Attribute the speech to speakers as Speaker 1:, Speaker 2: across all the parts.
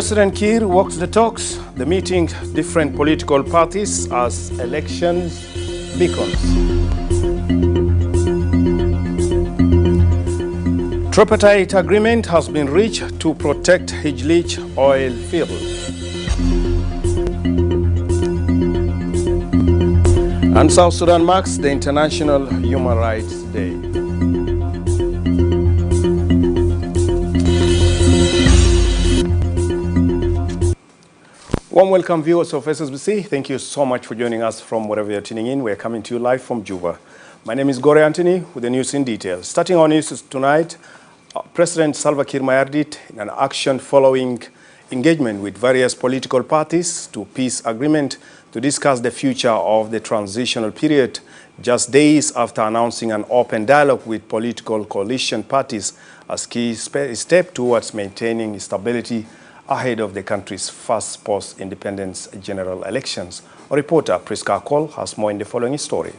Speaker 1: President Kiir walks the talks, the meeting different political parties as elections beacons. Tripartite agreement has been reached to protect Heglig oil field. And South Sudan marks the International Human Rights Day. Warm welcome, viewers of SSBC. Thank you so much for joining us from wherever you're tuning in. We're coming to you live from Juba. My name is Gore Anthony with the news in detail. Starting our news tonight, President Salva Kiir Mayardit, in an action following engagement with various political parties to peace agreement to discuss the future of the transitional period, just days after announcing an open dialogue with political coalition parties as key step towards maintaining stability ahead of the country's first post-independence general elections. Our reporter Priska Cole has more in the following story.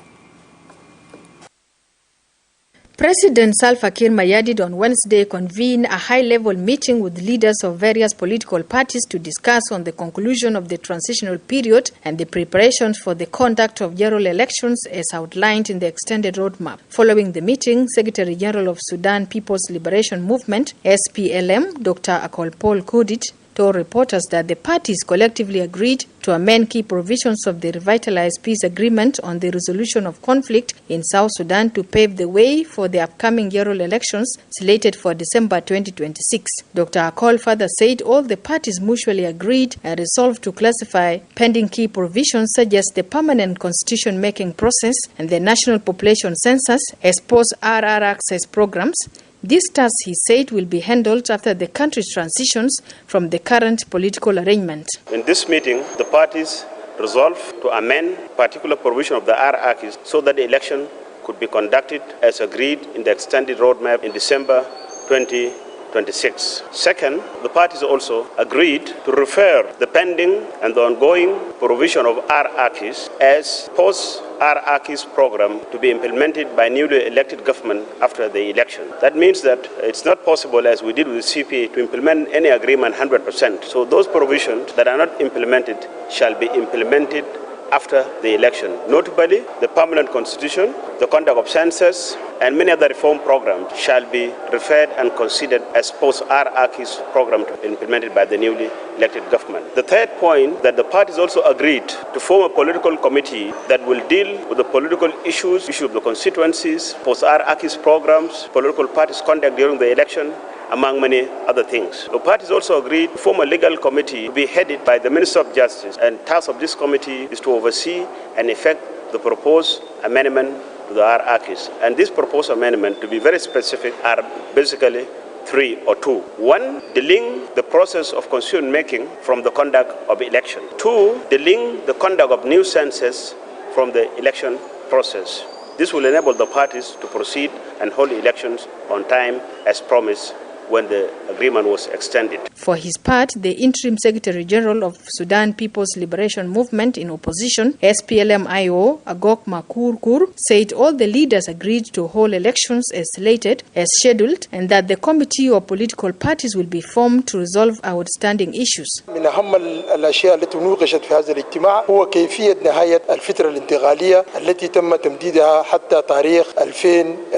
Speaker 2: President Salva Kiir Mayardit on Wednesday convened a high-level meeting with leaders of various political parties to discuss on the conclusion of the transitional period and the preparations for the conduct of general elections as outlined in the extended roadmap. Following the meeting, Secretary General of Sudan People's Liberation Movement, SPLM, Dr. Akolpol Kudit, told reporters that the parties collectively agreed to amend key provisions of the revitalized peace agreement on the resolution of conflict in South Sudan to pave the way for the upcoming general elections slated for December 2026. Dr. Akol further said all the parties mutually agreed and resolved to classify pending key provisions such as the permanent constitution-making process and the national population census as post-RR access programs. This task, he said, will be handled after the country's transitions from the current political arrangement.
Speaker 3: In this meeting, the parties resolved to amend particular provision of the RRACs so that the election could be conducted as agreed in the extended roadmap in December 2026. Second, the parties also agreed to refer the pending and the ongoing provision of RRACs as post-RRACs program to be implemented by newly elected government after the election. That means that it's not possible, as we did with the CPA, to implement any agreement 100%. So those provisions that are not implemented shall be implemented after the election. Notably, the permanent constitution, the conduct of census, and many other reform programs shall be referred and considered as post-RRACs program implemented by the newly elected government. The third point, that the parties also agreed to form a political committee that will deal with the political issues of the constituencies, post-RRACs programs, political parties' conduct during the election, among many other things. The parties also agreed to form a legal committee to be headed by the Minister of Justice, and the task of this committee is to oversee and effect the proposed amendment to the RRACs. And this proposed amendment, to be very specific, are basically three or two. One, delink the process of constitution making from the conduct of election. Two, delink the conduct of new census from the election process. This will enable the parties to proceed and hold elections on time as promised when the agreement was extended.
Speaker 2: For his part, the interim Secretary General of Sudan People's Liberation Movement in opposition, SPLM-IO, Agok Makur, said all the leaders agreed to hold elections as slated, as scheduled, and that the committee of political parties will be formed to resolve outstanding issues.
Speaker 4: من أهم الأشياء التي نوقشت في هذا الاجتماع هو كيفية نهاية الفترة الانتقالية التي تم تمديدها حتى تاريخ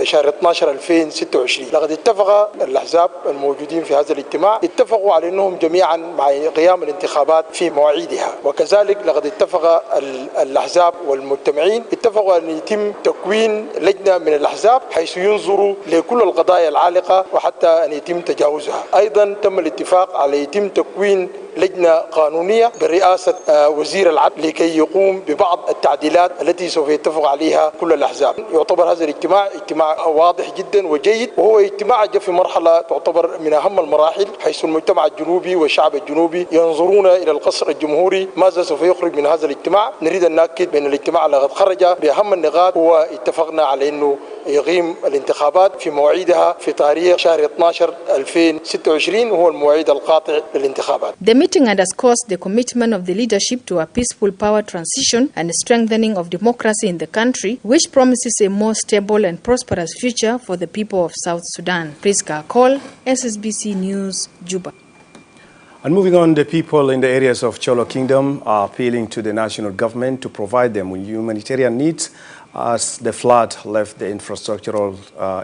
Speaker 4: شهر 12/2026. لقد اتفق الأحزاب الموجودين في هذا الاجتماع اتفقوا على أنهم جميعا مع قيام الانتخابات في مواعيدها، وكذلك لقد اتفق الأحزاب والمجتمعين اتفقوا أن يتم تكوين لجنة من الأحزاب حيث ينظروا لكل القضايا العالقة وحتى أن يتم تجاوزها. أيضا تم الاتفاق على يتم تكوين لجنة قانونية برئاسة وزير العدل لكي يقوم ببعض التعديلات التي سوف يتفق عليها كل الأحزاب. يعتبر هذا الاجتماع اجتماع واضح جدا وجيد، وهو اجتماع جاء في مرحلة تعتبر من أهم المراحل، حيث المجتمع الجنوبي والشعب الجنوبي ينظرون إلى القصر الجمهوري ماذا سوف يخرج من هذا الاجتماع. نريد أن نأكد بأن الاجتماع الذي خرج بأهم النقاط هو اتفقنا على أنه يقيم الانتخابات في مواعيدها في تاريخ شهر 12/2026 وهو الموعد القاطع للانتخابات.
Speaker 2: The meeting underscores the commitment of the leadership to a peaceful power transition and strengthening of democracy in the country, which promises a more stable and prosperous future for the people of South Sudan. Priska Cole, SSBC News, Juba.
Speaker 1: And moving on, the people in the areas of Cholo Kingdom are appealing to the national government to provide them with humanitarian needs as the flood left the infrastructural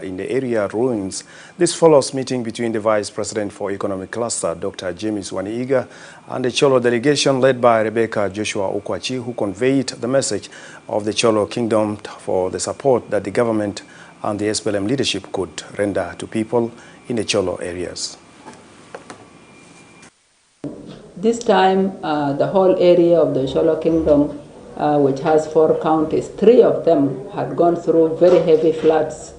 Speaker 1: in the area ruins. This follows meeting between the Vice President for Economic Cluster, Dr. James Waniiga, and the Cholo delegation led by Rebecca Joshua Okwachi, who conveyed the message of the Cholo Kingdom for the support that the government and the SPLM leadership could render to people in the Cholo areas.
Speaker 5: This time, the whole area of the Cholo Kingdom, which has 4 counties, 3 of them had gone through very heavy floods,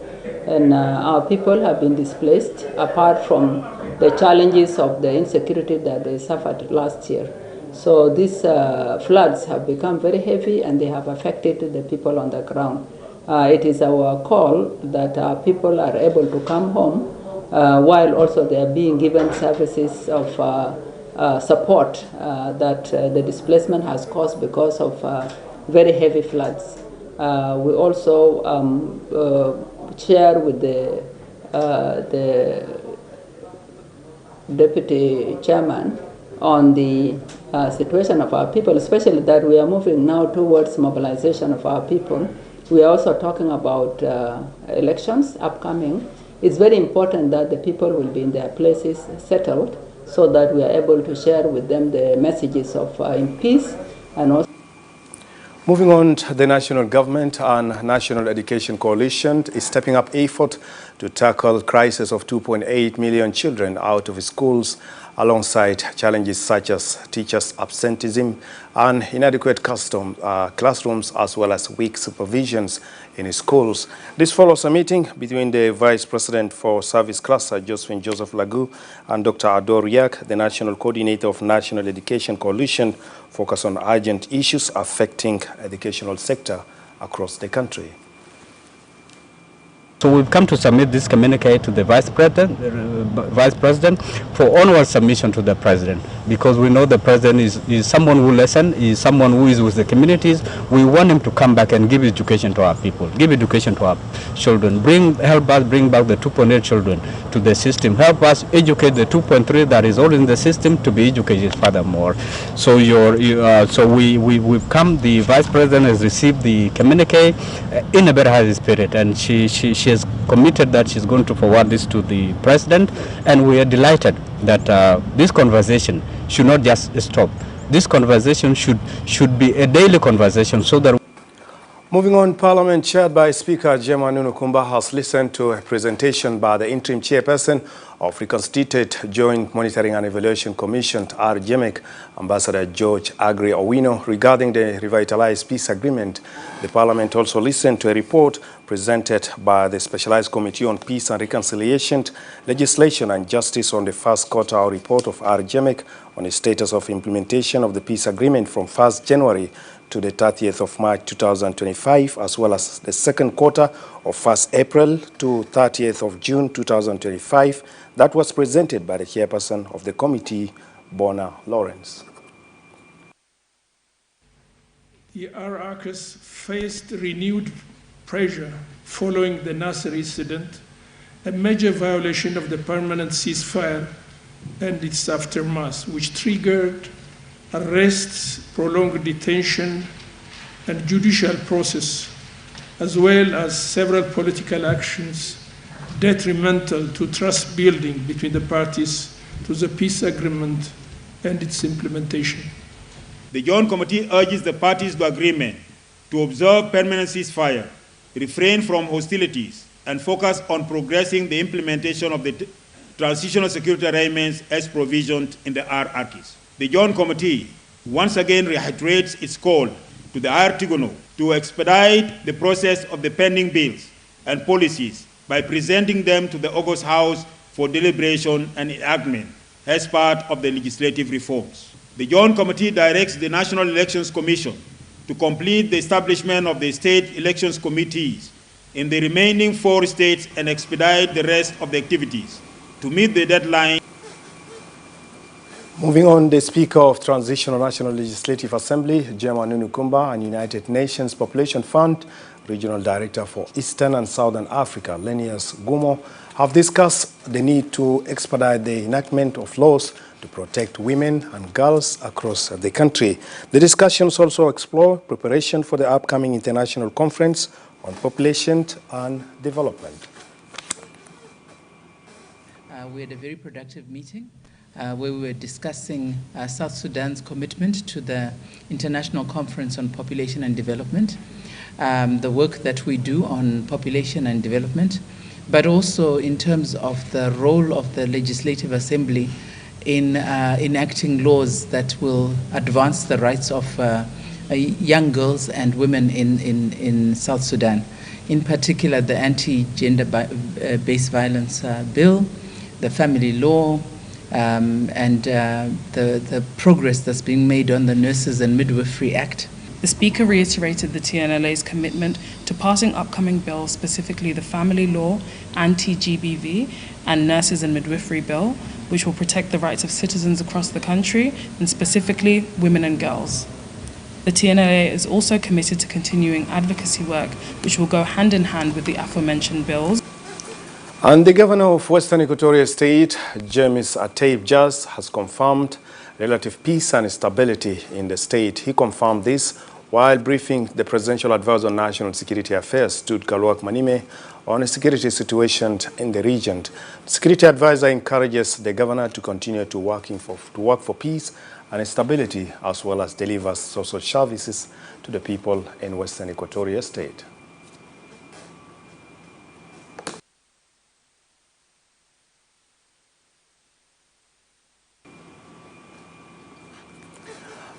Speaker 5: and our people have been displaced, apart from the challenges of the insecurity that they suffered last year. So these floods have become very heavy, and they have affected the people on the ground. It is our call that our people are able to come home, while also they are being given services of support that the displacement has caused because of very heavy floods. We also share with the deputy chairman on the situation of our people, especially that we are moving now towards mobilization of our people. We are also talking about elections upcoming. It's very important that the people will be in their places settled, so that we are able to share with them the messages of peace and also.
Speaker 1: Moving on, the national government and National Education Coalition is stepping up effort to tackle crisis of 2.8 million children out of schools, alongside challenges such as teachers' absenteeism and inadequate classrooms, as well as weak supervisions in schools. This follows a meeting between the Vice President for Service Cluster, Josephine Joseph Lagu, and Dr. Ador Yak, the National Coordinator of National Education Coalition, focus on urgent issues affecting educational sector across the country.
Speaker 6: So we've come to submit this communique to the Vice President for onward submission to the President, because we know the President is someone who listens, is someone who is with the communities. We want him to come back and give education to our people, give education to our children, help us bring back the 2.8 children to the system, help us educate the 2.3 that is all in the system to be educated furthermore. So we've come, the Vice President has received the communique in a very high spirit, and she has committed that she's going to forward this to the President, and we are delighted that this conversation should not just stop. This conversation should be a daily conversation, so that.
Speaker 1: Moving on, Parliament chaired by Speaker Gemma Nunukumba has listened to a presentation by the interim chairperson of reconstituted Joint Monitoring and Evaluation Commission, RGMEC, Ambassador George Agri Owino, regarding the revitalized peace agreement. The Parliament also listened to a report presented by the Specialized Committee on Peace and Reconciliation, Legislation and Justice on the first quarter report of RGMEC on the status of implementation of the peace agreement from 1st January to the 30th of March 2025, as well as the second quarter of 1st April to 30th of June 2025, that was presented by the chairperson of the committee, Bona Lawrence.
Speaker 7: The RRCs faced renewed pressure following the Nasser incident, a major violation of the permanent ceasefire and its aftermath, which triggered arrests, prolonged detention, and judicial process, as well as several political actions detrimental to trust building between the parties to the peace agreement and its implementation.
Speaker 8: The Joint Committee urges the parties to agreement to observe permanent ceasefire, refrain from hostilities, and focus on progressing the implementation of the transitional security arrangements as provisioned in the RRCs. The Joint Committee once again reiterates its call to the Higher Tribunal to expedite the process of the pending bills and policies by presenting them to the August House for deliberation and enactment as part of the legislative reforms. The Joint Committee directs the National Elections Commission to complete the establishment of the state elections committees in the remaining 4 states and expedite the rest of the activities to meet the deadline.
Speaker 1: Moving on, the Speaker of Transitional National Legislative Assembly, Gemma Nunukumba, and United Nations Population Fund Regional Director for Eastern and Southern Africa, Lenius Gumo, have discussed the need to expedite the enactment of laws to protect women and girls across the country. The discussions also explore preparation for the upcoming international conference on population and development.
Speaker 9: We had a very productive meeting where we were discussing South Sudan's commitment to the International Conference on Population and Development, the work that we do on population and development, but also in terms of the role of the Legislative Assembly in enacting laws that will advance the rights of young girls and women in South Sudan. In particular, the anti-gender-based violence bill, the family law, and the progress that's being made on the Nurses and Midwifery Act.
Speaker 10: The Speaker reiterated the TNLA's commitment to passing upcoming bills, specifically the Family Law, Anti-GBV, and Nurses and Midwifery Bill, which will protect the rights of citizens across the country, and specifically women and girls. The TNLA is also committed to continuing advocacy work, which will go hand in hand with the aforementioned bills.
Speaker 1: And the governor of Western Equatoria State, James Ataib Jas, has confirmed relative peace and stability in the state. He confirmed this while briefing the Presidential Advisor on National Security Affairs, Tut Galwak Manime, on a security situation in the region. The Security Advisor encourages the governor to continue to work for peace and stability, as well as deliver social services to the people in Western Equatoria State.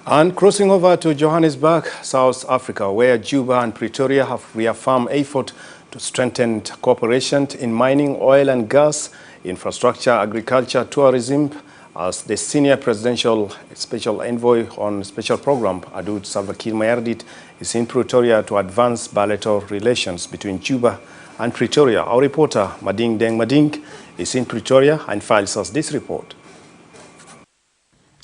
Speaker 1: And crossing over to Johannesburg, South Africa, where Juba and Pretoria have reaffirmed effort to strengthen cooperation in mining, oil and gas, infrastructure, agriculture, tourism, as the senior presidential special envoy on special program, Adud Salva Kiir Mayardit, is in Pretoria to advance bilateral relations between Juba and Pretoria. Our reporter, Mading Deng Mading, is in Pretoria and files us this report.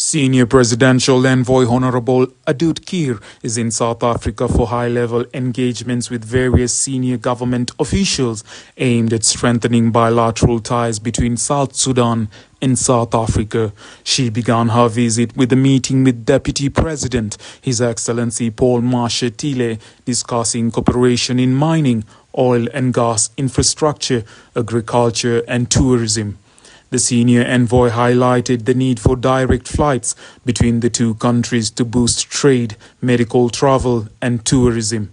Speaker 11: Senior Presidential Envoy Honorable Adud Kiir is in South Africa for high-level engagements with various senior government officials aimed at strengthening bilateral ties between South Sudan and South Africa. She began her visit with a meeting with Deputy President, His Excellency Paul Mashatile, discussing cooperation in mining, oil and gas infrastructure, agriculture and tourism. The senior envoy highlighted the need for direct flights between the two countries to boost trade, medical travel and tourism.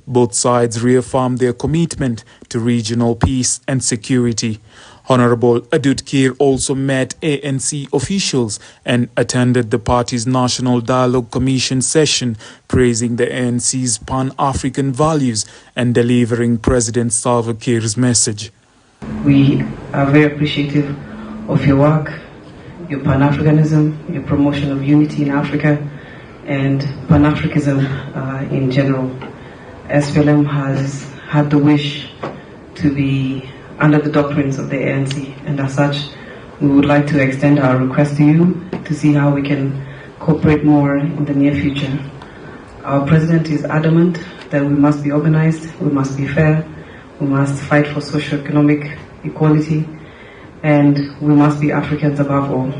Speaker 11: Both sides reaffirmed their commitment to regional peace and security. Honorable Adud Kiir also met ANC officials and attended the party's National Dialogue Commission session, praising the ANC's Pan-African values and delivering President Salva Kiir's message.
Speaker 12: We are very appreciative of your work, your Pan-Africanism, your promotion of unity in Africa, and Pan-Africanism in general. SPLM has had the wish to be under the doctrines of the ANC, and as such, we would like to extend our request to you to see how we can cooperate more in the near future. Our President is adamant that we must be organized, we must be fair, we must fight for socio-economic equality, and we must be Africans above all.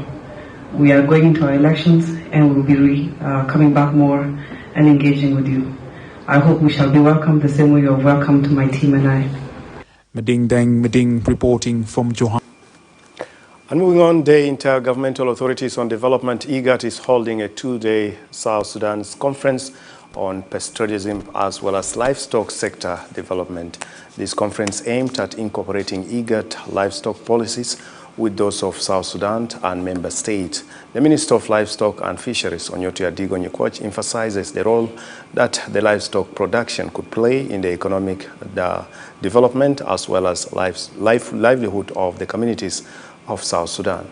Speaker 12: We are going into our elections and we'll be coming back more and engaging with you. I hope we shall be welcomed the same way you're welcome to my team and I.
Speaker 11: Mading Deng Mading reporting from Johannesburg.
Speaker 1: And moving on, the Intergovernmental Authorities on Development, IGAD, is holding a two-day South Sudan's conference on pastoralism as well as livestock sector development. This conference aimed at incorporating IGAD livestock policies with those of South Sudan and member states. The Minister of Livestock and Fisheries, Onyoti Adigo-Nyikwach, emphasizes the role that the livestock production could play in the economic development as well as livelihood of the communities of South Sudan.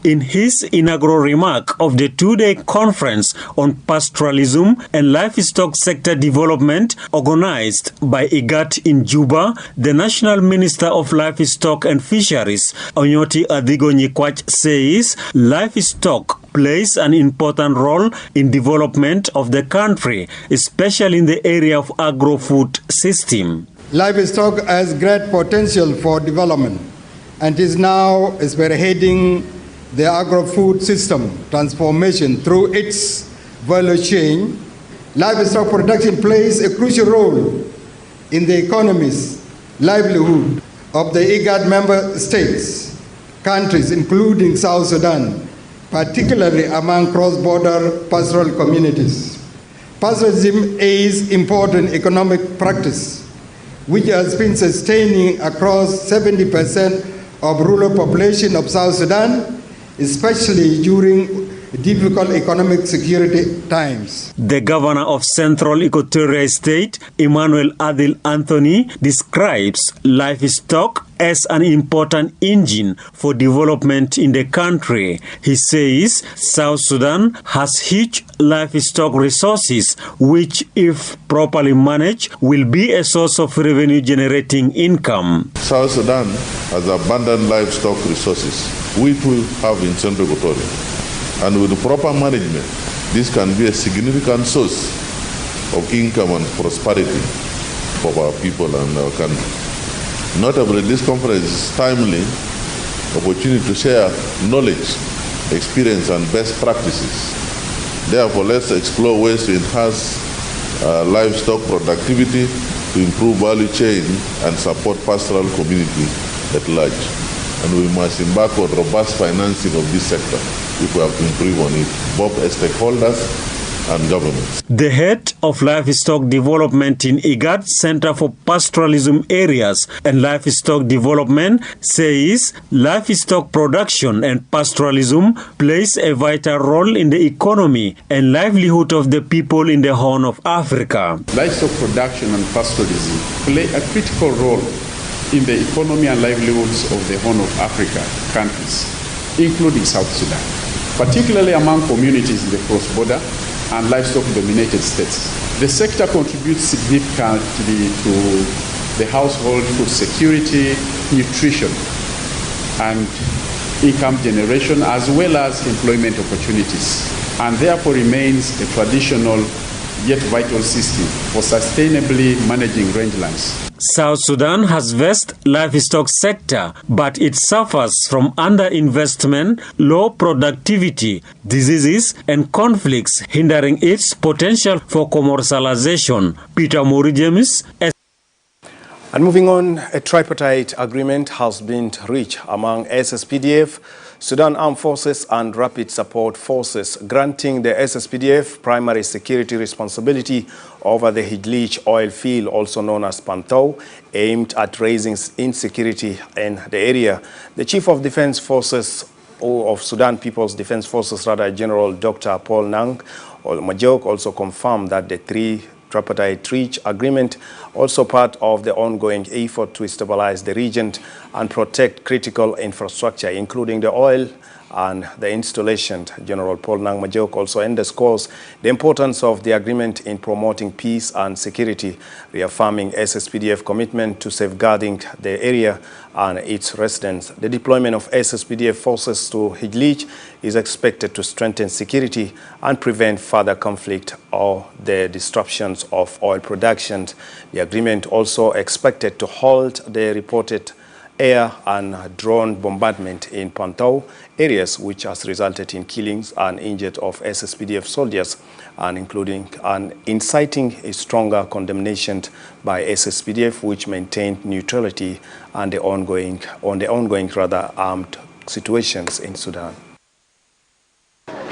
Speaker 13: In his inaugural remark of the two-day conference on pastoralism and livestock sector development organized by IGAD in Juba, the National Minister of Livestock and Fisheries, Onyoti Adigo-Nyikwach, says livestock plays an important role in development of the country, especially in the area of agro-food system.
Speaker 14: Livestock has great potential for development and is now spearheading the agro-food system transformation through its value chain. Livestock production plays a crucial role in the economy's livelihood of the IGAD member states, countries including South Sudan, particularly among cross-border pastoral communities. Pastoralism is important economic practice, which has been sustaining across 70% of rural population of South Sudan, especially during difficult economic security times.
Speaker 13: The governor of Central Equatoria State, Emmanuel Adil Anthony, describes livestock as an important engine for development in the country. He says South Sudan has huge livestock resources, which, if properly managed, will be a source of revenue-generating income.
Speaker 15: South Sudan has abundant livestock resources, which we have in Central Equatoria. And with the proper management, this can be a significant source of income and prosperity for our people and our country. Notably, this conference is timely opportunity to share knowledge, experience, and best practices. Therefore, let's explore ways to enhance livestock productivity, to improve value chain, and support pastoral community at large. And we must embark on robust financing of this sector if we have to improve on it, both as stakeholders and governments.
Speaker 13: The head of livestock development in IGAD Center for Pastoralism Areas and Livestock Development says livestock production and pastoralism plays a vital role in the economy and livelihood of the people in the Horn of Africa.
Speaker 16: Livestock production and pastoralism play a critical role in the economy and livelihoods of the Horn of Africa countries, including South Sudan, particularly among communities in the cross-border and livestock-dominated states. The sector contributes significantly to the household food security, nutrition, and income generation, as well as employment opportunities, and therefore remains a traditional yet vital system for sustainably managing rangelands.
Speaker 13: South Sudan has vast livestock sector, but it suffers from underinvestment, low productivity, diseases, and conflicts, hindering its potential for commercialization. Peter Mori James.
Speaker 1: And moving on, a tripartite agreement has been reached among SSPDF, Sudan Armed Forces and Rapid Support Forces, granting the SSPDF primary security responsibility over the Heglig oil field, also known as Pantau, aimed at raising insecurity in the area. The Chief of Defense Forces of Sudan People's Defense Forces, General Dr. Paul Nang Majok, also confirmed that the tripartite reach agreement, also part of the ongoing effort to stabilize the region and protect critical infrastructure, including the oil and the installation. General Paul Nang Majok also underscores the importance of the agreement in promoting peace and security, reaffirming SSPDF commitment to safeguarding the area and its residents. The deployment of SSPDF forces to Heglig is expected to strengthen security and prevent further conflict or the disruptions of oil production. The agreement also expected to halt the reported air and drone bombardment in Pantau areas, which has resulted in killings and injured of SSPDF soldiers, and inciting a stronger condemnation by SSPDF, which maintained neutrality and the ongoing armed situations in Sudan.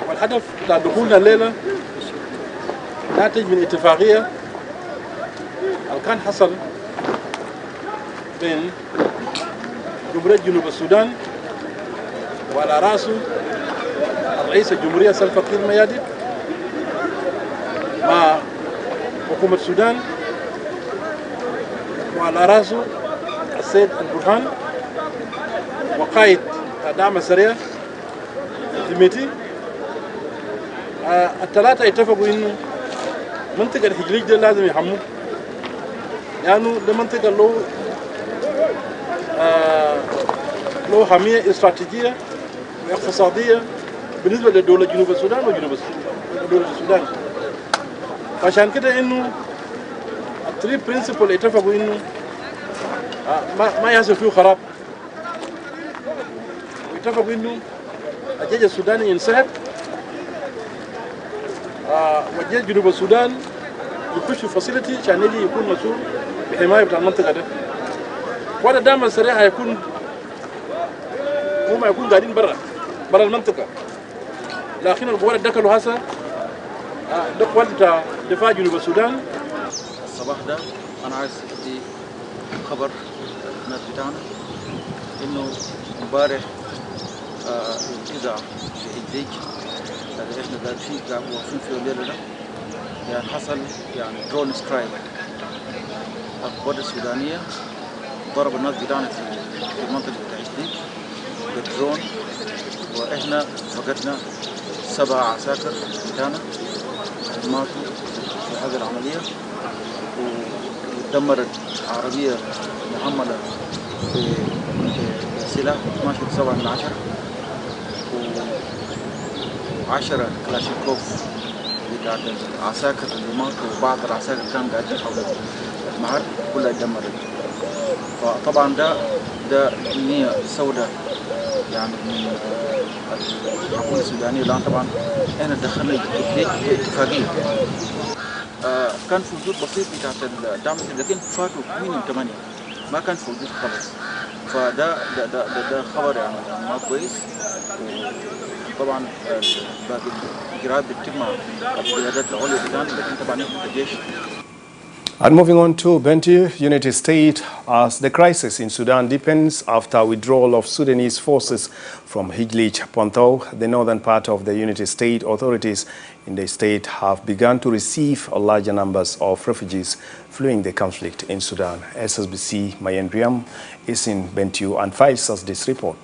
Speaker 17: والهدف لدخولنا الليلة ناتج من اتفاقية كان حصل بين جمهورية جنوب السودان وعلى رأسه الرئيس الجمهورية سلفا كير مياديت مع حكومة السودان وعلى رأسه السيد البرهان وقائد دعم السريع ديميتي. الثلاثة اتفقوا إنه منطقة الهجليج ده لازم يحموه، لأنه ده منطقة له حمية استراتيجية واقتصادية بالنسبة لدولة جنوب السودان ودولة السودان. عشان كده إنه الثري برينسيبل اتفقوا إنه ما يحصل فيه خراب اتفقوا انه الجيش السوداني ينسحب والجيش جنوب السودان يخش في فاسيلتي عشان يجي يكون مسؤول بحمايه بتاع المنطقه ده. وهذا دائما سريع هيكون هم يكون قاعدين برا المنطقه. لكن القوات دخلوا هسه ده قوات بتاع دفاع جنوب السودان.
Speaker 18: الصباح ده انا عايز ادي خبر الناس بتاعنا انه امبارح اذا في هجليج اللي احنا قاعد فيه قاعد واقفين فيه الليله ده يعني حصل يعني درون سترايك. القوات السودانيه ضرب الناس بتاعنا في المنطقه بتاع هجليج بالدرون، واحنا فقدنا 7 عساكر بتاعنا ماتوا في هذه العمليه، ودمرت عربيه محمله بسلاح 12.7 و10 كلاشينكوف بتاعت العساكر اللي ماتوا، وبعض العساكر كانوا قاعدين حول المعركة كلها اتدمرت. فطبعا ده نية سوداء يعني من الحكومة السودانية، لأن طبعا احنا دخلنا اتفاقية كان في وجود بسيط بتاعت الدعم، لكن فاتوا من 8 ما كان في وجود خالص. فده ده خبر يعني ما كويس. وطبعا باقي الاجراءات بتتم مع القيادات العليا بتاعنا، لكن طبعا الجيش.
Speaker 1: And moving on to Bentiu, United States, as the crisis in Sudan deepens after withdrawal of Sudanese forces from Heglig, Pontau, the northern part of the United States, authorities in the state have begun to receive larger numbers of refugees fleeing the conflict in Sudan. SSBC Mayen Briam is in Bentiu and files us this report.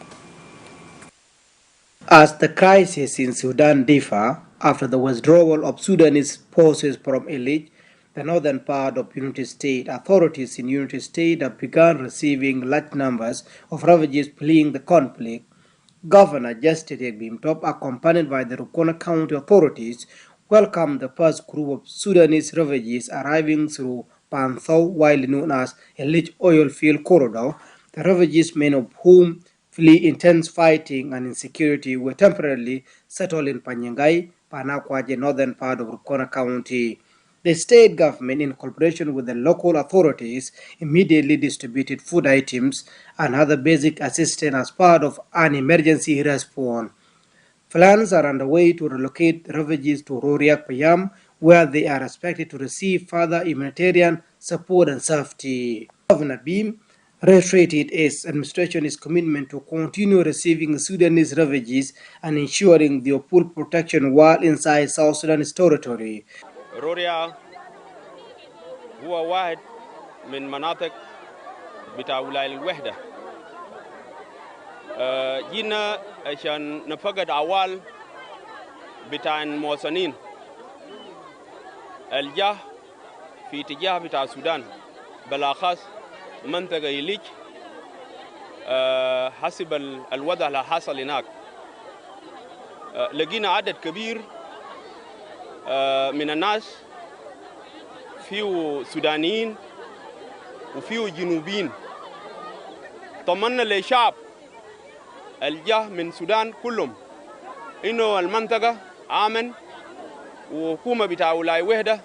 Speaker 19: As the crisis in Sudan differ after the withdrawal of Sudanese forces from Heglig, the northern part of United States, authorities in United States have begun receiving large numbers of refugees fleeing the conflict. Governor Justice Bimtop, accompanied by the Rukona County authorities, welcomed the first group of Sudanese refugees arriving through Panthau, widely known as Heglig oil field corridor. The refugees, many of whom flee intense fighting and insecurity, were temporarily settled in Panyangai, Panakwaje, northern part of Rukona County. The state government, in cooperation with the local authorities, immediately distributed food items and other basic assistance as part of an emergency response. Plans are underway to relocate refugees to Roriak Payam, where they are expected to receive further humanitarian support and safety. Governor Beam reiterated his administration's commitment to continue receiving Sudanese refugees and ensuring their full protection while inside South Sudan's territory.
Speaker 20: روريا هو واحد من مناطق بتاع ولاية الوحدة. جينا عشان نفقد أعوال بتاع المواطنين الجاه في اتجاه بتاع السودان، بالأخص منطقة هيليج حسب الوضع اللي حصل هناك. لقينا عدد كبير من الناس، فيه سودانيين وفيه جنوبيين. طمنا للشعب الجاه من السودان كلهم إنه المنطقة آمن، وحكومة بتاع ولاية وحدة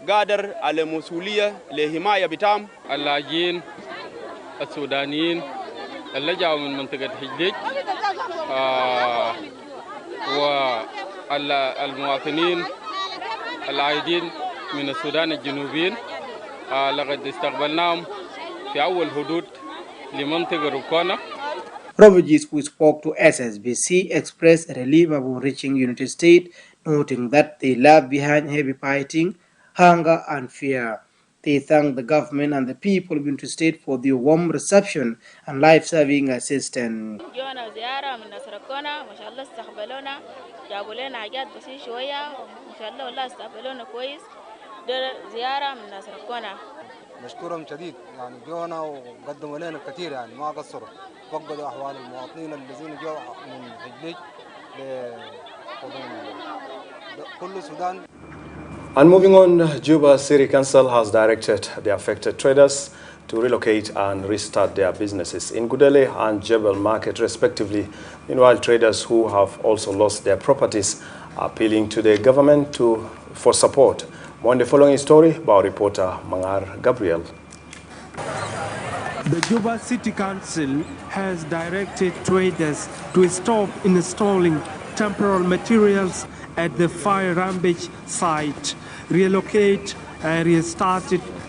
Speaker 20: قادر على مسؤولية لحماية بتاعهم.
Speaker 21: اللاجئين السودانيين اللي جاوا من منطقة هجليج والمواطنين العايدين من السودان الجنوبيين لقد استقبلناهم في أول حدود لمنطقة ركونا.
Speaker 19: Refugees who spoke to SSBC expressed relief about reaching United States, noting that they left behind heavy fighting, hunger, and fear. They thanked the government and the people of United States for their warm reception and life-saving assistance.
Speaker 22: نشكرهم شديد، يعني جونا وقدموا لنا كثير، يعني ما قصروا، فقدوا احوال المواطنين الذين جاوا من هجليج كل السودان.
Speaker 1: And moving on, Juba City Council has directed the affected traders to to relocate and restart their businesses in Gudele and Jebel Market, respectively. Meanwhile, traders who have also lost their properties are appealing to the government for support. More on the following story by reporter Mangar Gabriel.
Speaker 3: The Juba City Council has directed traders to stop installing temporary materials at the fire rampage site, relocate and restart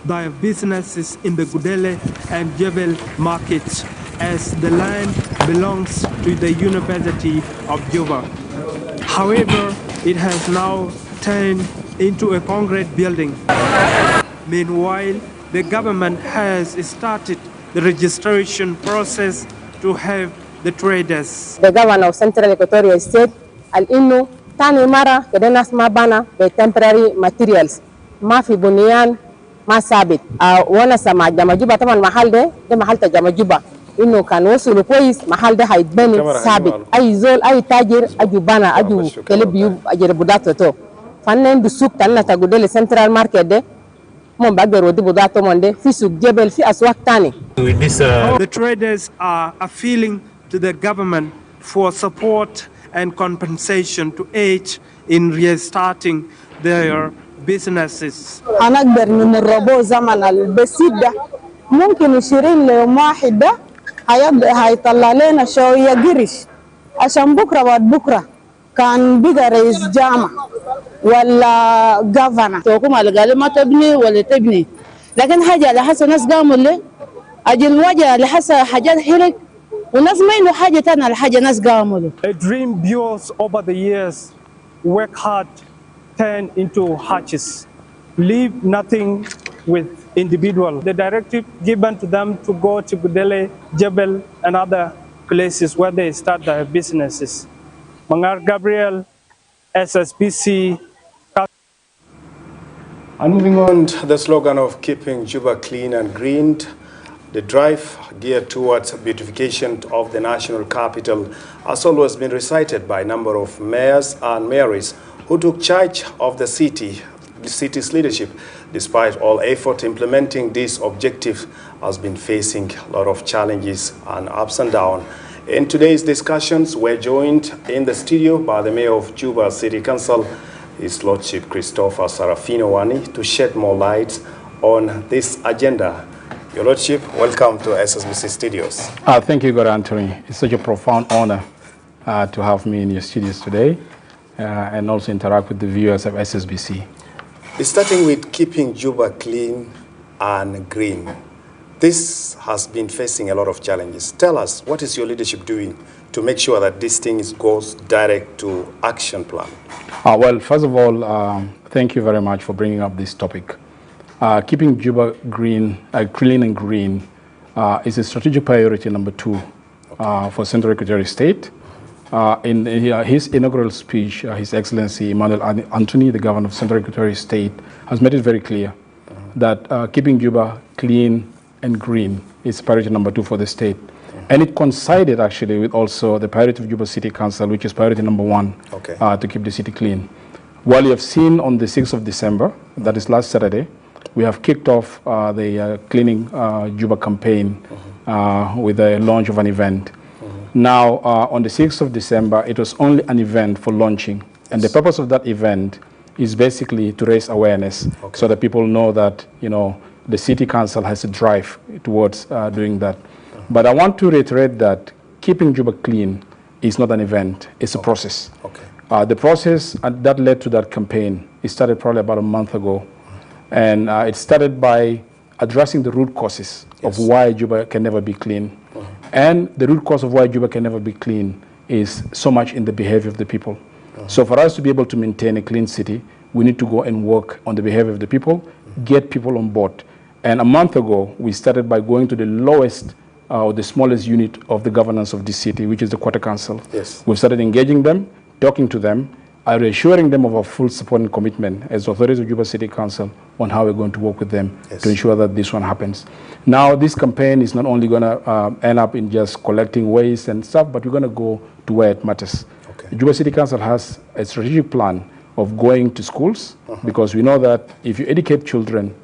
Speaker 3: their businesses in the Gudele and Jebel markets, as the land belongs to the University of Juba. However, it has now turned into a concrete building. Meanwhile, the government has started the registration process to have the traders.
Speaker 4: The governor of Central Equatoria State, Al-Innu, Tani Mara, Kedenas Mabana, the temporary materials. Mafi Bunian, Masabit. Wana sama Jamajuba, Taman Mahalde, the Mahalta Jamajuba. Inno kan wasulu kois Mahalde Haidbeni Sabit. Aizol, Aitajir, Ajubana, Aju, Telebu, Ajebudato to. Fanen du Suk Tanata Gudele Central Market de.
Speaker 3: The traders are appealing to the government for support and compensation to aid in restarting their businesses.
Speaker 4: هنقدر نمربو زمن البسيط ده ممكن 20 ليوم واحد ده هيطلع لنا شوية قرش عشان بكرة بعد بكرة كان بقى رئيس جامعة ولا جافانا توكم على قال ما تبني ولا تبني لكن حاجة على حسب ناس قاموا لي أجل وجه على حسب حاجات حرق وناس ما إنه حاجة تانية على حاجة ناس قاموا لي.
Speaker 3: A dream built over the years, work hard, turn into hatches, leave nothing with individual. The directive given to them to go to Gudele, Jebel, and other places where they start their businesses. Mangar Gabriel, SSBC.
Speaker 1: And moving on, the slogan of keeping Juba clean and green, the drive geared towards beautification of the national capital has always been recited by a number of mayors and mayories who took charge of the city's leadership. Despite all effort, implementing this objective has been facing a lot of challenges and ups and downs. In today's discussions, we're joined in the studio by the Mayor of Juba City Council, His Lordship Christopher Sarafino Wani, to shed more light on this agenda. Your Lordship, welcome to SSBC Studios.
Speaker 6: Thank you, God Anthony. It's such a profound honor to have me in your studios today and also interact with the viewers of SSBC.
Speaker 1: Starting with keeping Juba clean and green. This has been facing a lot of challenges. Tell us, what is your leadership doing to make sure that this thing goes direct to action plan?
Speaker 6: Well, first of all, thank you very much for bringing up this topic. Keeping Juba clean and green is a strategic priority number 2 for Central Equatoria State. In his inaugural speech, His Excellency Emmanuel Anthony, the governor of Central Equatoria State, has made it very clear that keeping Juba clean and green is priority number 2 for the state. And it coincided actually with also the priority of Juba City Council, which is priority number 1, to keep the city clean. Well, you have seen on the 6th of December, that is last Saturday, we have kicked off the Cleaning Juba campaign with the launch of an event. Now, on the 6th of December, it was only an event for launching. And the purpose of that event is basically to raise awareness so that people know that, you know, the City Council has a drive towards doing that. But I want to reiterate that keeping Juba clean is not an event, it's a process. The process that led to that campaign, it started probably about a month ago. And it started by addressing the root causes of why Juba can never be clean. And the root cause of why Juba can never be clean is so much in the behavior of the people. So for us to be able to maintain a clean city, we need to go and work on the behavior of the people, get people on board. And a month ago, we started by going to the lowest or the smallest unit of the governance of this city, which is the Quarter Council. We've started engaging them, talking to them, reassuring them of our full support and commitment as authorities of Juba City Council on how we're going to work with them to ensure that this one happens. Now, this campaign is not only going to end up in just collecting waste and stuff, but we're going to go to where it matters. Juba City Council has a strategic plan of going to schools because we know that if you educate children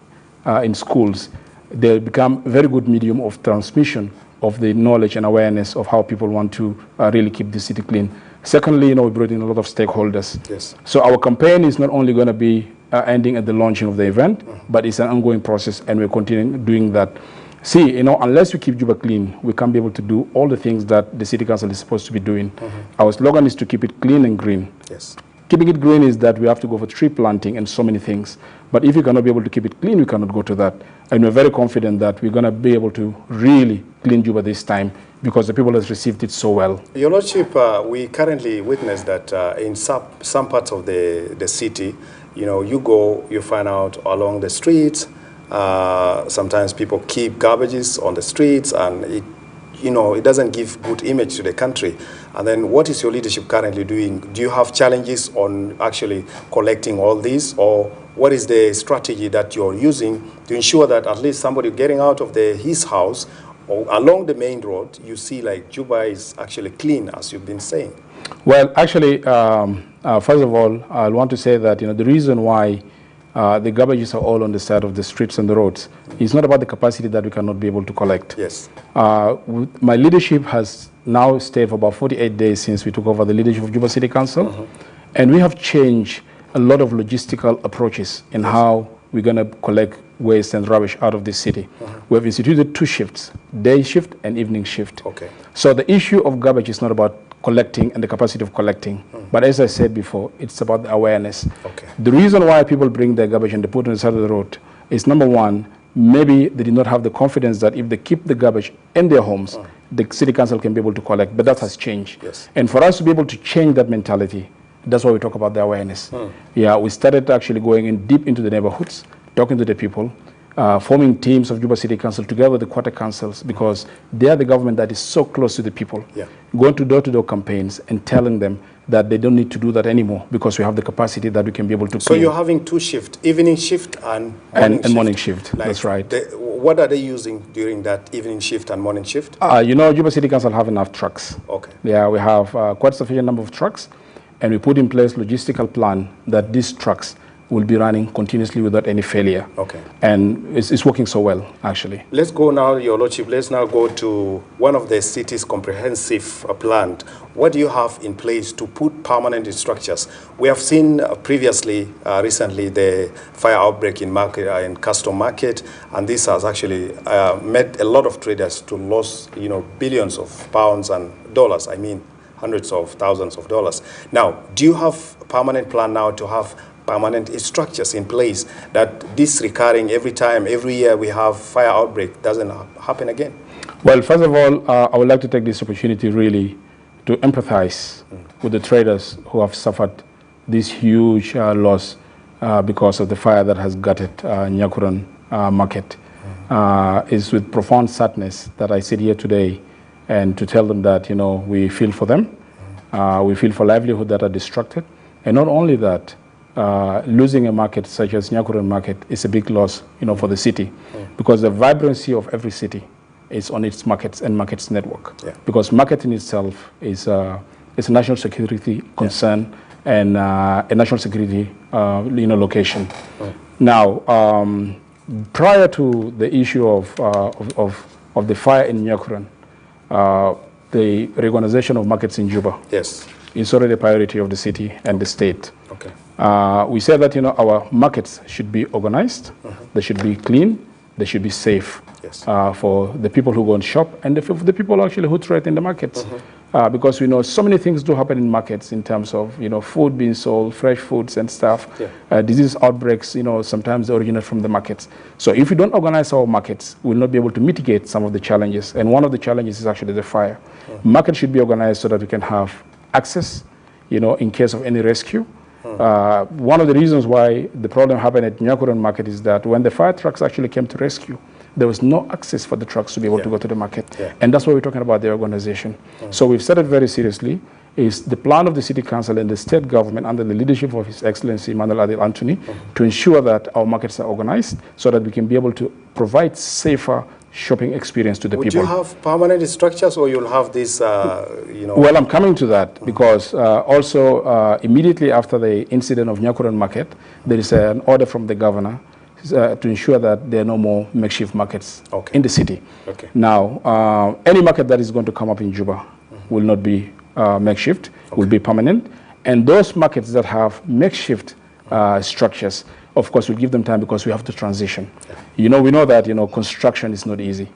Speaker 6: in schools,
Speaker 2: they become a very good medium of transmission of the knowledge and awareness of how people want to really keep the city clean. Secondly, we brought in a lot of stakeholders.
Speaker 1: Yes.
Speaker 2: So our campaign is not only going to be ending at the launching of the event, but it's an ongoing process, and we're continuing doing that. See, unless we keep Juba clean, we can't be able to do all the things that the city council is supposed to be doing. Our slogan is to keep it clean and green.
Speaker 1: Yes.
Speaker 2: Keeping it green is that we have to go for tree planting and so many things. But if we cannot be able to keep it clean, we cannot go to that. And we're very confident that we're going to be able to really clean Juba this time, because the people have received it so well.
Speaker 1: Your Lordship, we currently witness that in some parts of the city, you go, you find out along the streets, sometimes people keep garbages on the streets, and it doesn't give good image to the country. And then what is your leadership currently doing? Do you have challenges on actually collecting all these, or what is the strategy that you're using to ensure that at least somebody getting out of his house or along the main road, you see like Juba is actually clean, as you've been saying?
Speaker 2: Well, actually, first of all, I want to say that the reason why the garbages are all on the side of the streets and the roads is not about the capacity that we cannot be able to collect.
Speaker 1: Yes.
Speaker 2: My leadership has now stayed for about 48 days since we took over the leadership of Juba City Council, and we have changed a lot of logistical approaches in how we're going to collect waste and rubbish out of the city. We have instituted 2 shifts, day shift and evening shift.
Speaker 1: Okay.
Speaker 2: So the issue of garbage is not about collecting and the capacity of collecting, but as I said before, it's about the awareness.
Speaker 1: Okay.
Speaker 2: The reason why people bring their garbage and they put it on the side of the road is, number one, maybe they did not have the confidence that if they keep the garbage in their homes, the city council can be able to collect, but that has changed.
Speaker 1: Yes.
Speaker 2: And for us to be able to change that mentality, that's why we talk about the awareness. Yeah, we started actually going in deep into the neighborhoods, talking to the people, forming teams of Juba City Council together with the quarter councils, because they are the government that is so close to the people.
Speaker 1: Yeah.
Speaker 2: Going to door-to-door campaigns and telling them that they don't need to do that anymore because we have the capacity that we can be able to
Speaker 1: So
Speaker 2: clean.
Speaker 1: you're having 2 shifts, evening shift and
Speaker 2: morning shift.
Speaker 1: Like
Speaker 2: that's right.
Speaker 1: What are they using during that evening shift and morning shift?
Speaker 2: Juba City Council have enough trucks.
Speaker 1: Okay.
Speaker 2: Yeah, we have quite sufficient number of trucks, and we put in place logistical plan that these trucks will be running continuously without any failure.
Speaker 1: Okay.
Speaker 2: And it's working so well, actually.
Speaker 1: Let's go now, Your Lordship, let's now go to one of the city's comprehensive plan. What do you have in place to put permanent structures? We have seen previously, recently, the fire outbreak in custom market, and this has actually made a lot of traders to lose, billions of pounds and dollars, hundreds of thousands of dollars. Now, do you have a permanent plan now to have permanent structures in place that this recurring every year we have fire outbreak doesn't happen again?
Speaker 2: Well, first of all, I would like to take this opportunity really to empathize with the traders who have suffered this huge loss because of the fire that has gutted Nyakuran market. It's with profound sadness that I sit here today and to tell them that, we feel for them. We feel for livelihood that are destructed. And not only that, losing a market such as Nyakuran market is a big loss, for the city, because the vibrancy of every city is on its markets and markets network.
Speaker 1: Yeah.
Speaker 2: Because market in itself is a national security concern and a national security, location. Now, prior to the issue of the fire in Nyakuran, the reorganization of markets in Juba.
Speaker 1: Yes.
Speaker 2: Is already a priority of the city and the state.
Speaker 1: Okay.
Speaker 2: We said that our markets should be organized, they should be clean, they should be safe.
Speaker 1: Yes.
Speaker 2: For the people who go and shop and for the people actually who trade in the markets. Because we know so many things do happen in markets in terms of food being sold, fresh foods and stuff.
Speaker 1: Yeah.
Speaker 2: Disease outbreaks, sometimes they originate from the markets. So if we don't organize our markets, we'll not be able to mitigate some of the challenges. And one of the challenges is actually the fire. Markets should be organized so that we can have access, in case of any rescue. One of the reasons why the problem happened at Nyakuran market is that when the fire trucks actually came to rescue, there was no access for the trucks to be able to go to the market.
Speaker 1: Yeah.
Speaker 2: And that's why we're talking about the organization. So we've said it very seriously. Is the plan of the city council and the state government under the leadership of His Excellency Emmanuel Adil Anthony to ensure that our markets are organized so that we can be able to provide safer shopping experience to the people.
Speaker 1: Would you have permanent structures, or you'll have this,
Speaker 2: Well, I'm coming to that because also immediately after the incident of Nyakuran market, there is an order from the governor to ensure that there are no more makeshift markets in the city.
Speaker 1: Okay.
Speaker 2: Now, any market that is going to come up in Juba will not be makeshift, will be permanent. And those markets that have makeshift structures, of course, we'll give them time because we have to transition. We know that, construction is not easy.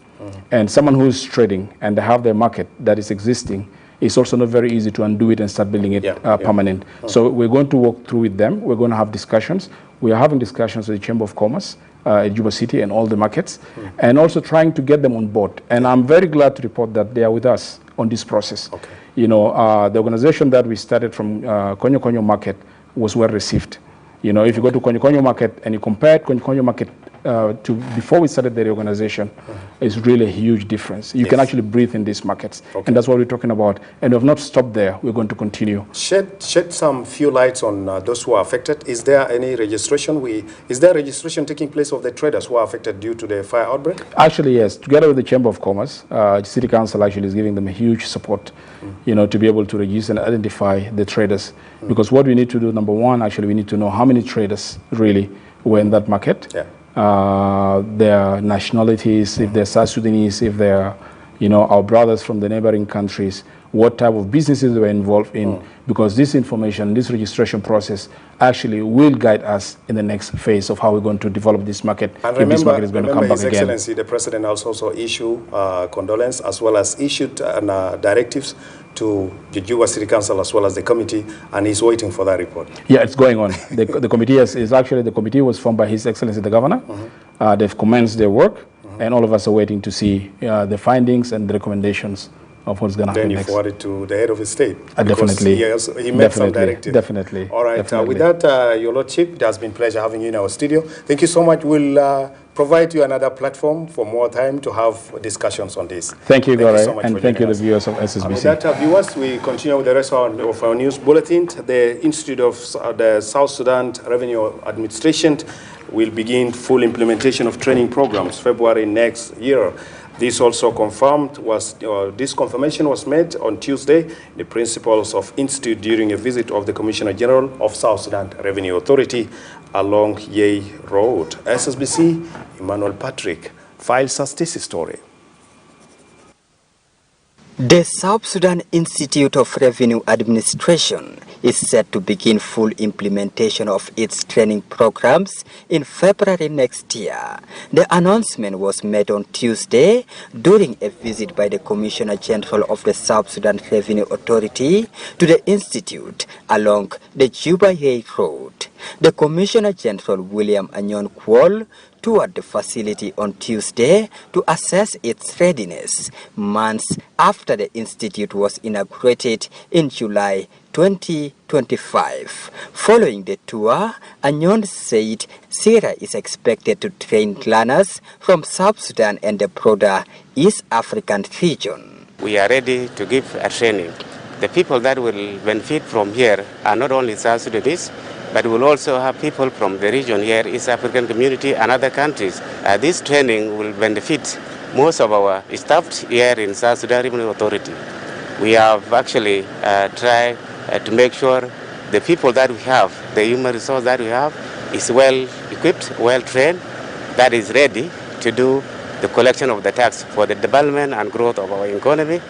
Speaker 2: And someone who's trading and they have their market that is existing, it's also not very easy to undo it and start building it permanent. So we're going to work through with them. We're going to have discussions. We are having discussions with the Chamber of Commerce at Juba City and all the markets, and also trying to get them on board. And I'm very glad to report that they are with us on this process. The organization that we started from Konyo Konyo Market was well received. If you go to Konyo Konyo Market and you compare Konyo Konyo Market to before we started the reorganization, it's really a huge difference. You can actually breathe in these markets, and that's what we're talking about. And we've not stopped there. We're going to continue.
Speaker 1: Shed some few lights on those who are affected. Is there any registration? Is there registration taking place of the traders who are affected due to the fire outbreak?
Speaker 2: Actually, yes. Together with the Chamber of Commerce, City Council actually is giving them a huge support, to be able to register and identify the traders. Because what we need to do, number one, actually, we need to know how many traders really were in that market. Their nationalities, if they're South Sudanese, if they're, our brothers from the neighboring countries, what type of businesses they were involved in, because this information, this registration process actually will guide us in the next phase of how we're going to develop this market.
Speaker 1: And
Speaker 2: if this market is going to come back
Speaker 1: His
Speaker 2: again.
Speaker 1: Excellency, the President also issued condolence as well as issued directives to the Juba City Council as well as the committee, and he's waiting for that report.
Speaker 2: Yeah, it's going on. The committee the committee was formed by His Excellency the Governor. They've commenced their work, and all of us are waiting to see the findings and the recommendations of what's going to happen next.
Speaker 1: Then you forward it to the head of the state.
Speaker 2: Definitely.
Speaker 1: He made some directives.
Speaker 2: Definitely.
Speaker 1: All right. With that, Your Lordship, it has been a pleasure having you in our studio. Thank you so much. We'll provide you another platform for more time to have discussions on this.
Speaker 2: Thank you, Gore,
Speaker 1: so
Speaker 2: and thank you, the viewers of SSBC.
Speaker 1: With that, viewers, we continue with the rest of our news bulletin. The Institute of the South Sudan Revenue Administration will begin full implementation of training programs February next year. This also this confirmation was made on Tuesday, the principals of Institute during a visit of the Commissioner General of South Sudan Revenue Authority along Yei Road. SSBC, Emmanuel Patrick, files us this story.
Speaker 5: The South Sudan Institute of Revenue Administration is set to begin full implementation of its training programs in February next year. The announcement was made on Tuesday during a visit by the Commissioner General of the South Sudan Revenue Authority to the Institute along the Juba Road. The Commissioner General William Anyon Kwol toured the facility on Tuesday to assess its readiness, months after the institute was inaugurated in July 2025. Following the tour, Anyon said Sierra is expected to train learners from South Sudan and the broader East African region.
Speaker 7: We are ready to give a training. The people that will benefit from here are not only South Sudanese, but we'll also have people from the region here, East African community and other countries. This training will benefit most of our staff here in South Sudan Revenue Authority. We have actually tried to make sure the people that we have, the human resource that we have, is well equipped, well trained, that is ready to do the collection of the tax for the development and growth of our economy.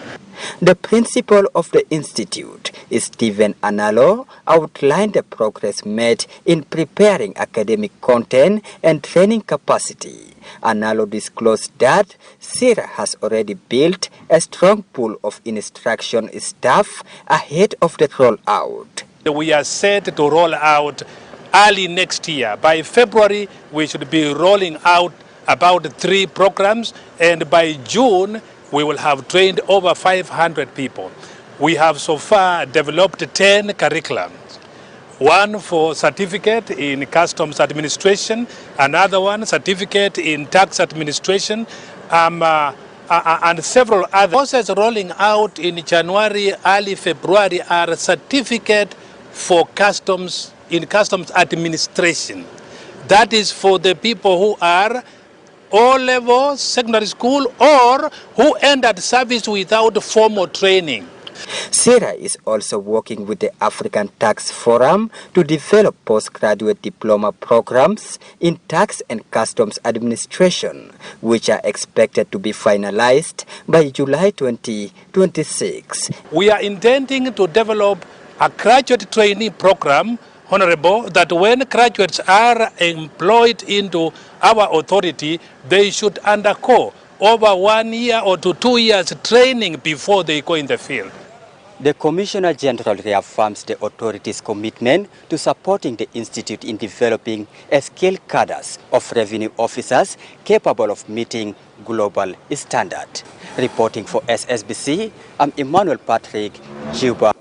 Speaker 5: The principal of the institute, Stephen Analo, outlined the progress made in preparing academic content and training capacity. Analo disclosed that Sierra has already built a strong pool of instruction staff ahead of the rollout.
Speaker 23: We are set to roll out early next year. By February, we should be rolling out about 3 programs, and by June, we will have trained over 500 people. We have so far developed 10 curriculums. One for certificate in customs administration, another one certificate in tax administration, and several others. Process rolling out in January, early February are a certificate for customs in customs administration. That is for the people who are O-level secondary school or who entered service without formal training.
Speaker 5: Sarah is also working with the African Tax Forum to develop postgraduate diploma programs in tax and customs administration, which are expected to be finalized by July 2026.
Speaker 23: We are intending to develop a graduate trainee program, Honorable, that when graduates are employed into our authority, they should undergo over 1 year or to 2 years training before they go in the field.
Speaker 5: The Commissioner General reaffirms the authority's commitment to supporting the Institute in developing a skilled cadres of revenue officers capable of meeting global standards. Reporting for SSBC, I'm Emmanuel Patrick, Juba.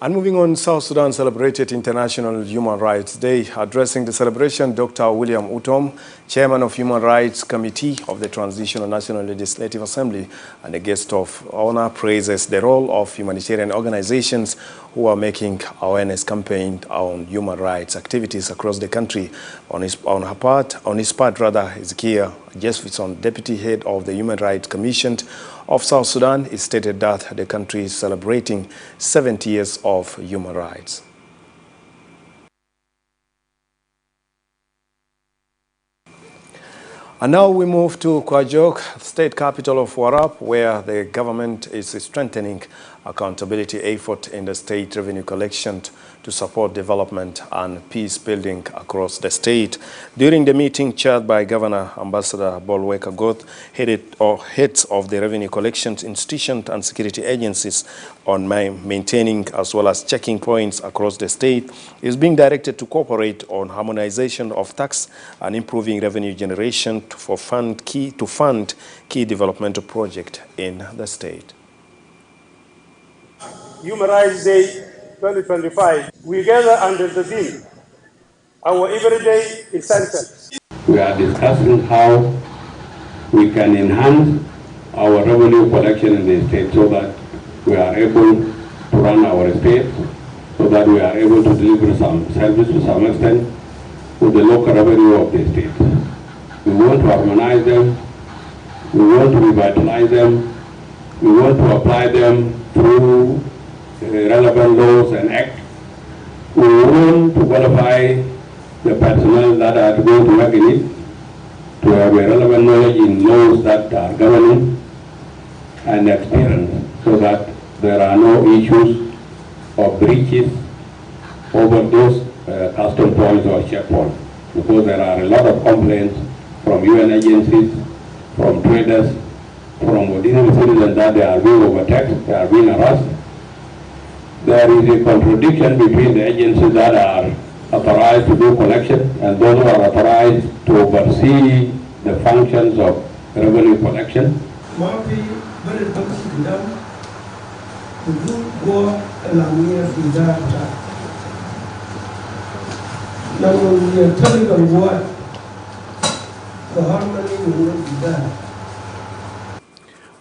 Speaker 1: And moving on, South Sudan celebrated International Human Rights Day. Addressing the celebration, Dr. William Utom, Chairman of Human Rights Committee of the Transitional National Legislative Assembly and a guest of honor, praises the role of humanitarian organizations who are making awareness campaign on human rights activities across the country. On his part, Ezekiel Jesvison, Deputy Head of the Human Rights Commission of South Sudan, it stated that the country is celebrating 70 years of human rights. And now we move to Kwajok, state capital of Warrap, where the government is strengthening accountability effort in the state revenue collection to support development and peace building across the state. During the meeting chaired by Governor Ambassador Bolweka Goth, heads of the revenue collections institutions and security agencies on maintaining as well as checking points across the state is being directed to cooperate on harmonization of tax and improving revenue generation to fund key developmental projects in the state.
Speaker 8: Human Rights Day 2025, we gather under the theme, our everyday essentials.
Speaker 9: We are discussing how we can enhance our revenue collection in the state so that we are able to run our state, so that we are able to deliver some service to some extent with the local revenue of the state. We want to harmonize them, we want to revitalize them, we want to apply them through relevant laws and acts. We want to qualify the personnel that are going to work in it to have a relevant knowledge in laws that are governing and experience, so that there are no issues of breaches over those custom points or checkpoints, because there are a lot of complaints from UN agencies, from traders, from ordinary citizens that they are being overtaxed, they are being harassed. There is a contradiction between the agencies that are authorized to do collection and those who are authorized to oversee the functions of revenue collection.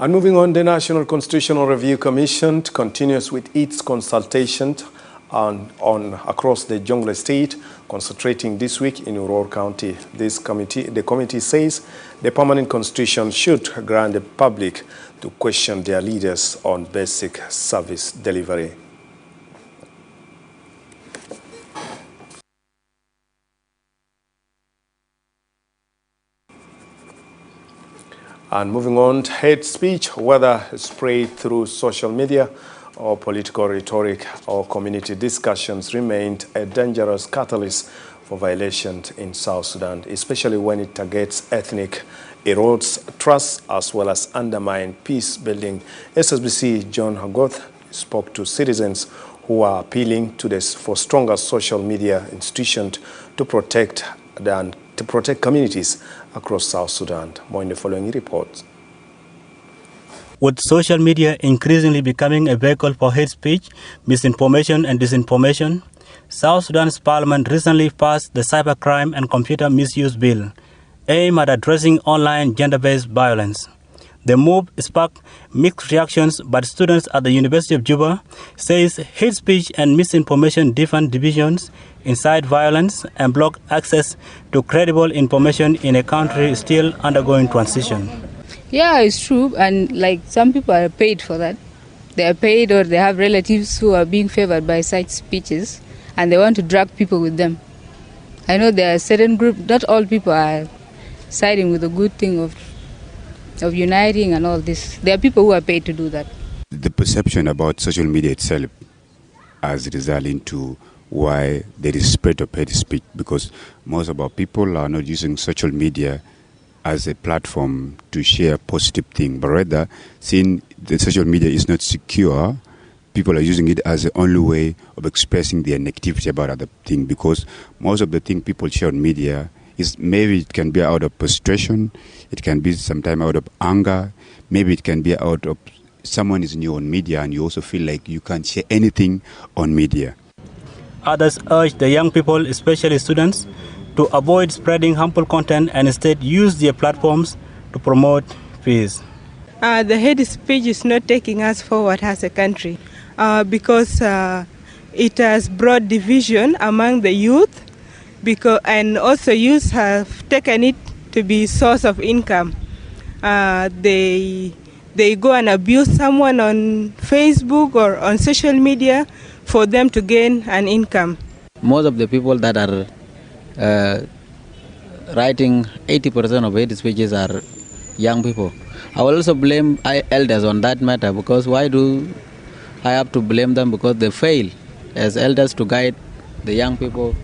Speaker 1: And moving on, the National Constitutional Review Commission continues with its consultation across the Jonglei State, concentrating this week in Uror County. The committee says the permanent constitution should grant the public to question their leaders on basic service delivery. And moving on, hate speech, whether spread through social media or political rhetoric or community discussions, remained a dangerous catalyst for violations in South Sudan, especially when it targets ethnic, erodes trust, as well as undermine peace building. SSBC John Hagoth spoke to citizens who are appealing for stronger social media institutions to protect communities across South Sudan. More in the following report.
Speaker 10: With social media increasingly becoming a vehicle for hate speech, misinformation and disinformation, South Sudan's parliament recently passed the Cybercrime and Computer Misuse Bill, aimed at addressing online gender-based violence. The move sparked mixed reactions, but students at the University of Juba says hate speech and misinformation deepen divisions, incite violence, and block access to credible information in a country still undergoing transition.
Speaker 24: Yeah, it's true, and like some people are paid for that.
Speaker 11: they are paid or they have relatives who are being favored by such speeches, and they want to drag people with them. I know there are certain groups, not all people are siding with the good thing of uniting and all this. There are people who are paid to do that.
Speaker 12: The perception about social media itself has resulted into why there is spread of hate speech, because most of our people are not using social media as a platform to share positive thing, but rather, seeing the social media is not secure, people are using it as the only way of expressing their negativity about other thing, because most of the thing people share on media is maybe it can be out of frustration, it can be sometimes out of anger, maybe it can be out of someone is new on media and you also feel like you can't share anything on media.
Speaker 10: Others urge the young people, especially students, to avoid spreading harmful content and instead use their platforms to promote peace.
Speaker 14: The hate speech is not taking us forward as a country because it has brought division among the youth, and also youth have taken it to be source of income. They go and abuse someone on Facebook or on social media for them to gain an income.
Speaker 24: Most of the people that are writing 80% of hate speeches are young people. I will also blame elders on that matter, because why do I have to blame them? Because they fail as elders to guide the young people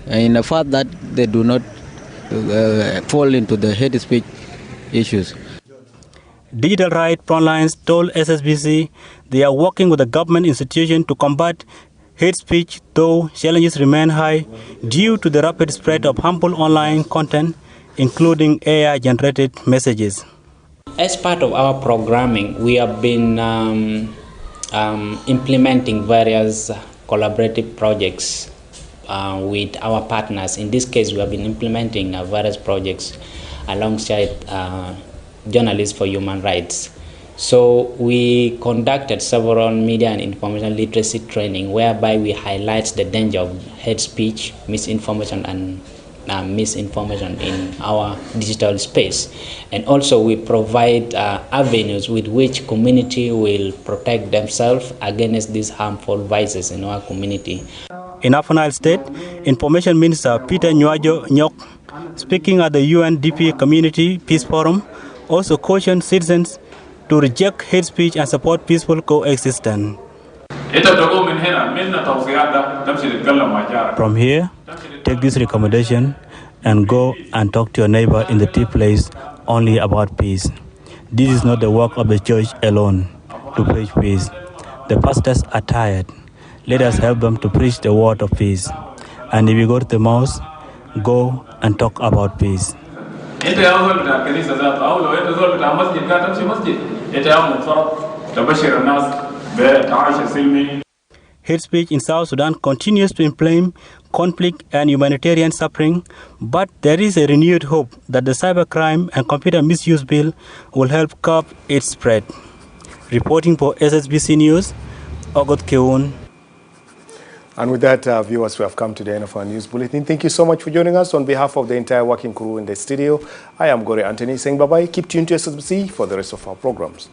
Speaker 24: in the fact that they do not fall into the hate speech issues.
Speaker 10: Digital Rights Frontlines told SSBC they are working with the government institution to combat hate speech, though challenges remain high due to the rapid spread of harmful online content, including AI-generated messages.
Speaker 25: As part of our programming, we have been implementing various collaborative projects with our partners. In this case, we have been implementing various projects alongside journalists for human rights. So we conducted several media and information literacy training, whereby we highlight the danger of hate speech, misinformation, and misinformation in our digital space. And also we provide avenues with which community will protect themselves against these harmful vices in our community.
Speaker 10: In Afanile State, Information Minister Peter Nywajo Nyok, speaking at the UNDP Community Peace Forum, also cautioned citizens to reject hate speech and support peaceful coexistence. From here, take this recommendation and go and talk to your neighbor in the tea place only about peace. This is not the work of the church alone to preach peace. The pastors are tired. Let us help them to preach the word of peace. And if you go to the mosque, go and talk about peace. Hate speech in South Sudan continues to inflame conflict and humanitarian suffering, but there is a renewed hope that the cybercrime and computer misuse bill will help curb its spread. Reporting for SSBC News, Ogot Keun.
Speaker 1: And with that, viewers, we have come to the end of our news bulletin. Thank you so much for joining us. On behalf of the entire working crew in the studio, I am Gore Anthony saying bye-bye. Keep tuned to SSBC for the rest of our programs.